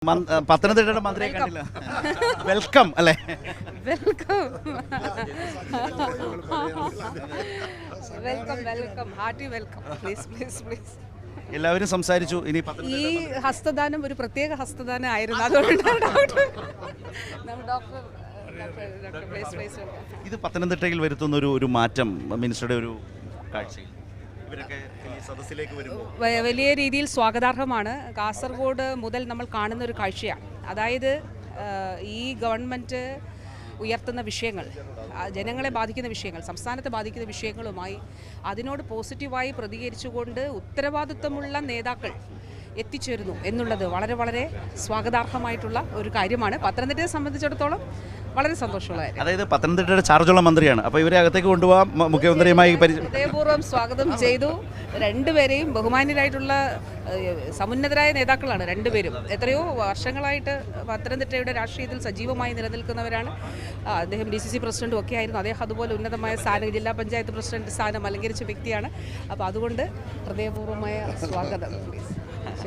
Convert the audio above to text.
പത്തനംതിട്ടയുടെ മന്ത്രിയെ കണ്ടില്ല. വെൽക്കം അല്ലേ? Welcome welcome welcome hearty welcome. Please please please. എല്ലാവരും സംസാരിച്ചു. ഇനി ഈ ഹസ്തദാനം ഒരു പ്രത്യേക ഹസ്തദാനം ആയിരുന്നു, അതുകൊണ്ട് ഇത് പത്തനംതിട്ടയിൽ വരുത്തുന്ന ഒരു മാറ്റം മിനിസ്റ്ററുടെ ഒരു കാഴ്ചയിൽ ഇവരൊക്കെ ഈ സദസ്സിലേക്ക് വരുമ്പോൾ വലിയ രീതിയിൽ സ്വാഗതാർഹമാണ്. കാസർഗോഡ് മുതൽ നമ്മൾ കാണുന്ന ഒരു കാഴ്ചയാണ്. അതായത് ഈ ഗവൺമെൻറ് ഉയർത്തുന്ന വിഷയങ്ങൾ, ജനങ്ങളെ ബാധിക്കുന്ന വിഷയങ്ങൾ, സംസ്ഥാനത്തെ ബാധിക്കുന്ന വിഷയങ്ങളുമായി അതിനോട് പോസിറ്റീവായി പ്രതികരിച്ചുകൊണ്ട് ഉത്തരവാദിത്വമുള്ള നേതാക്കൾ എത്തിച്ചേരുന്നു എന്നുള്ളത് വളരെ വളരെ സ്വാഗതാർഹമായിട്ടുള്ള ഒരു കാര്യമാണ്. പത്തനംതിട്ടയെ സംബന്ധിച്ചിടത്തോളം വളരെ സന്തോഷമുള്ള കാര്യം. അതായത് പത്തനംതിട്ടയുടെ ചാർജുള്ള മന്ത്രിയാണ്, അപ്പോൾ ഇവരെ അകത്തേക്ക് കൊണ്ടുപോകാൻ മുഖ്യമന്ത്രിയുമായി ഹൃദയപൂർവ്വം സ്വാഗതം ചെയ്തു. രണ്ടുപേരെയും ബഹുമാന്യരായിട്ടുള്ള സമുന്നതരായ നേതാക്കളാണ് രണ്ടുപേരും. എത്രയോ വർഷങ്ങളായിട്ട് പത്തനംതിട്ടയുടെ രാഷ്ട്രീയത്തിൽ സജീവമായി നിലനിൽക്കുന്നവരാണ്. അദ്ദേഹം DCC പ്രസിഡന്റും ഒക്കെ ആയിരുന്നു. അദ്ദേഹം അതുപോലെ ഉന്നതമായ സ്ഥാനം, ജില്ലാ പഞ്ചായത്ത് പ്രസിഡന്റ് സ്ഥാനം അലങ്കരിച്ച വ്യക്തിയാണ്. അപ്പോൾ അതുകൊണ്ട് ഹൃദയപൂർവ്വമായ സ്വാഗതം.